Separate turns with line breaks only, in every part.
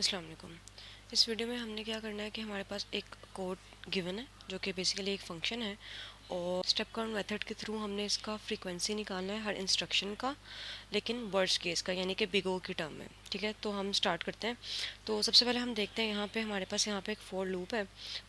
अस्सलाम वालेकुम। इस वीडियो में हमने क्या करना है कि हमारे पास एक कोड गिवन है जो कि बेसिकली एक फंक्शन है और स्टेप काउंट मेथड के थ्रू हमने इसका फ्रीक्वेंसी निकालना है हर इंस्ट्रक्शन का, लेकिन वर्स्ट केस का यानी कि बिग ओ की टर्म में। ठीक है, तो हम स्टार्ट करते हैं। तो सबसे पहले हम देखते हैं यहाँ पे हमारे पास यहाँ पे एक फोर लूप है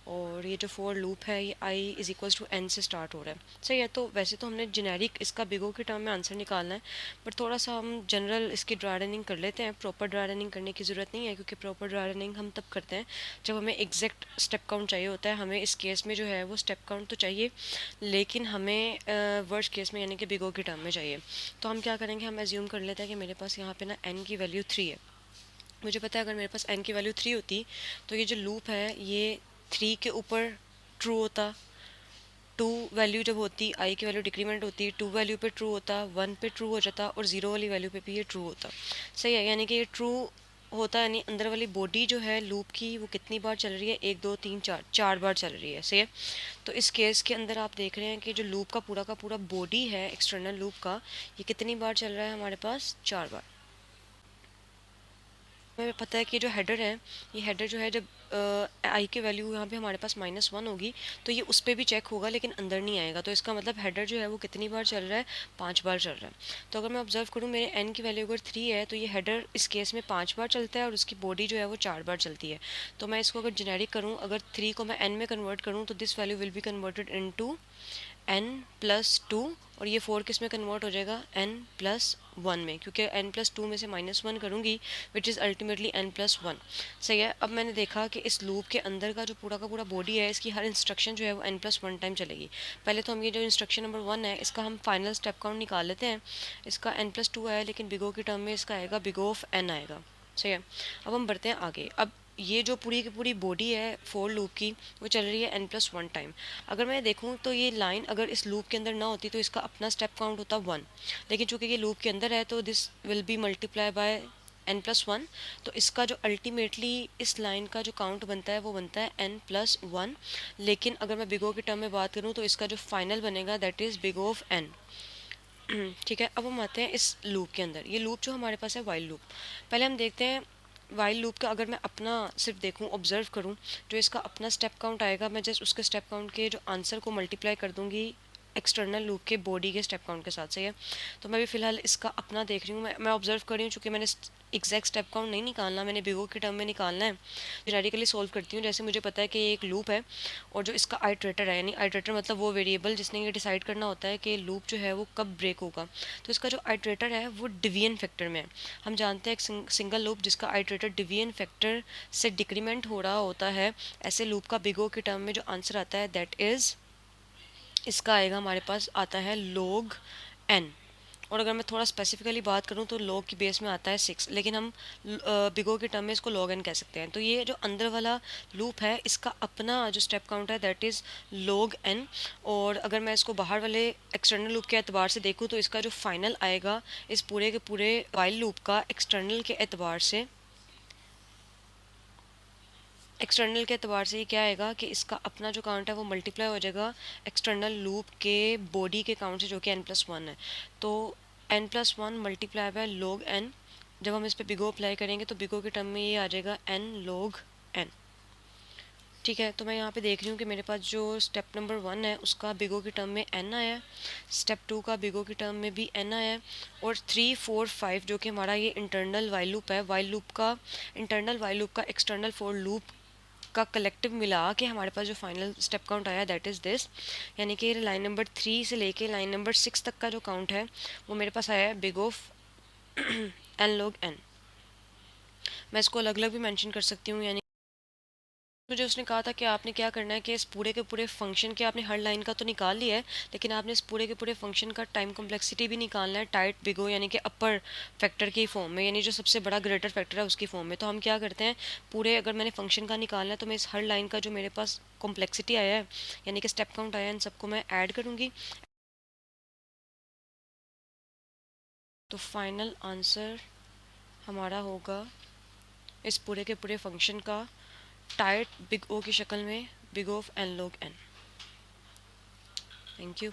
और ये जो फोर लूप है ये I is equals to N से स्टार्ट हो रहा है। सही है, तो वैसे तो हमने जेनेरिक इसका बिग ओ की टर्म में आंसर निकालना है, बट थोड़ा सा हम जनरल इसकी ड्राई रनिंग कर लेते हैं। प्रॉपर ड्राई रनिंग करने की ज़रूरत नहीं है क्योंकि प्रॉपर ड्राई रनिंग हम तब करते हैं जब हमें एग्जैक्ट स्टेप काउंट चाहिए होता है। हमें इस केस में जो है वो स्टेप काउंट तो चाहिए, लेकिन हमें वर्स्ट केस में यानी कि बिग ओ की टर्म में चाहिए। तो हम क्या करेंगे, हम एज्यूम कर लेते हैं कि मेरे पास यहाँ पे ना n की वैल्यू 3 है। मुझे पता है अगर मेरे पास n की वैल्यू 3 होती तो ये जो लूप है ये 3 के ऊपर ट्रू होता, 2 वैल्यू जब होती आई की वैल्यू डिक्रीमेंट होती, 2 वैल्यू पे ट्रू होता, 1 पे ट्रू हो जाता और 0 वाली वैल्यू पे भी ये ट्रू होता। सही है, यानी कि ये ट्रू होता है, यानी अंदर वाली बॉडी जो है लूप की वो कितनी बार चल रही है, 1 2 3 4 4 बार चल रही है। सही है, तो इस केस के अंदर आप देख रहे हैं कि जो लूप का पूरा बॉडी है एक्सटर्नल लूप का, ये कितनी बार चल रहा है हमारे पास, 4 बार। हमें पता है कि जो हेडर है, ये हेडर जो है जब आई की वैल्यू यहाँ पे हमारे पास -1 होगी तो ये उस पर भी चेक होगा लेकिन अंदर नहीं आएगा। तो इसका मतलब हेडर जो है वो कितनी बार चल रहा है, 5 बार चल रहा है। तो अगर मैं ऑब्जर्व करूँ मेरे एन की वैल्यू अगर 3 है तो ये हेडर इस केस में 5 बार चलता है और उसकी बॉडी जो है वो 4 बार चलती है। तो मैं इसको अगर जेनेरिक करूँ, अगर 3 को मैं एन में कन्वर्ट करूँ तो this value will be converted into n+2 और ये 4 किस में कन्वर्ट हो जाएगा, n+1 में, क्योंकि n+2 में से -1 करूँगी विच इज़ अल्टीमेटली n+1। सही है, अब मैंने देखा कि इस लूप के अंदर का जो पूरा बॉडी है इसकी हर इंस्ट्रक्शन जो है वो n+1 टाइम चलेगी। पहले तो हम ये जो इंस्ट्रक्शन नंबर 1 है इसका हम फाइनल स्टेप काउंट निकाल लेते हैं। इसका n+2 है लेकिन बिग ओ की टर्म में इसका आएगा बिग ऑफ n आएगा। सही है, अब हम बढ़ते हैं आगे। अब ये जो पूरी की पूरी बॉडी है फोर लूप की वो चल रही है n+1 टाइम। अगर मैं देखूँ तो ये लाइन अगर इस लूप के अंदर ना होती तो इसका अपना स्टेप काउंट होता 1, लेकिन चूंकि ये लूप के अंदर है तो this will be multiply by n+1। तो इसका जो अल्टीमेटली इस लाइन का जो काउंट बनता है वो बनता है n+1। लेकिन अगर मैं बिग ओ के टर्म में बात करूँ तो इसका जो फाइनल बनेगा that is big of n। ठीक है, अब हम आते हैं इस लूप के अंदर। ये लूप जो हमारे पास है वाइल लूप, पहले हम देखते हैं वाइल लूप का। अगर मैं अपना सिर्फ देखूं, ऑब्जर्व करूं, जो इसका अपना स्टेप काउंट आएगा मैं जस्ट उसके स्टेप काउंट के जो आंसर को मल्टीप्लाई कर दूंगी एक्सटर्नल लूप के बॉडी के स्टेप काउंट के साथ। सही है, तो मैं भी फिलहाल इसका अपना देख रही हूँ, मैं ऑब्जर्व कर रही हूँ चूँकि मैंने एग्जैक्ट स्टेप काउंट नहीं निकालना, मैंने बिगो के टर्म में निकालना है। जेनेरिकली सॉल्व करती हूँ, जैसे मुझे पता है कि ये एक लूप है और जो इसका आइट्रेटर है, यानी आइट्रेटर मतलब वो वेरिएबल जिसने ये डिसाइड करना होता है कि लूप जो है वो कब ब्रेक होगा। तो इसका जो आइट्रेटर है वो डिवीजन फैक्टर में है। हम जानते हैं एक सिंगल लूप जिसका आइट्रेटर डिवीजन फैक्टर से डिक्रीमेंट हो रहा होता है, ऐसे लूप का बिगो के टर्म में जो आंसर आता है दैट इज़, इसका आएगा हमारे पास आता है log n। और अगर मैं थोड़ा स्पेसिफिकली बात करूं तो log की बेस में आता है 6, लेकिन हम बिगो के टर्म में इसको log n कह सकते हैं। तो ये जो अंदर वाला लूप है इसका अपना जो स्टेप काउंट है दैट इज़ log n। और अगर मैं इसको बाहर वाले एक्सटर्नल लूप के एतबार से देखूं तो इसका जो फाइनल आएगा इस पूरे के पूरे वाइल लूप का एक्सटर्नल के एतबार से, एक्सटर्नल के अतबार से ये क्या आएगा कि इसका अपना जो काउंट है वो मल्टीप्लाई हो जाएगा एक्सटर्नल लूप के बॉडी के काउंट से जो कि n+1 है। तो n+1 multiply by log n, जब हम इस पर बिगो अप्लाई करेंगे तो बिगो के टर्म में ये आ जाएगा n log n। ठीक है, तो मैं यहाँ पे देख रही हूँ कि मेरे पास जो स्टेप नंबर 1 है उसका बिगो के टर्म में n आया है, स्टेप 2 का बिगो के टर्म में भी n आया है, और 3 4 5 जो कि हमारा ये इंटरनल वाइल लूप है, वाइल लूप का इंटरनल वाइल लूप का एक्सटर्नल फॉर लूप का कलेक्टिव मिला के हमारे पास जो फाइनल स्टेप काउंट आया दैट इज़ दिस। यानी कि लाइन नंबर 3 से लेके लाइन नंबर 6 तक का जो काउंट है वो मेरे पास आया है big of n log n। मैं इसको अलग अलग भी मेंशन कर सकती हूँ, यानी मुझे उसने कहा था कि आपने क्या करना है कि इस पूरे के पूरे फंक्शन के आपने हर लाइन का तो निकाल लिया है, लेकिन आपने इस पूरे के पूरे फंक्शन का टाइम कॉम्प्लेक्सिटी भी निकालना है टाइट बिगो यानी कि अपर फैक्टर की फॉर्म में, यानी जो सबसे बड़ा ग्रेटर फैक्टर है उसकी फॉर्म में। तो हम क्या करते हैं, पूरे अगर मैंने फंक्शन का निकालना है तो मैं इस हर लाइन का जो मेरे पास कॉम्प्लेक्सिटी आया है यानी कि स्टेप काउंट आया है इन सबको मैं ऐड करूँगी। तो फाइनल आंसर हमारा होगा इस पूरे के पूरे फंक्शन का टाइट बिग ओ की शक्ल में big of n log n। Thank you.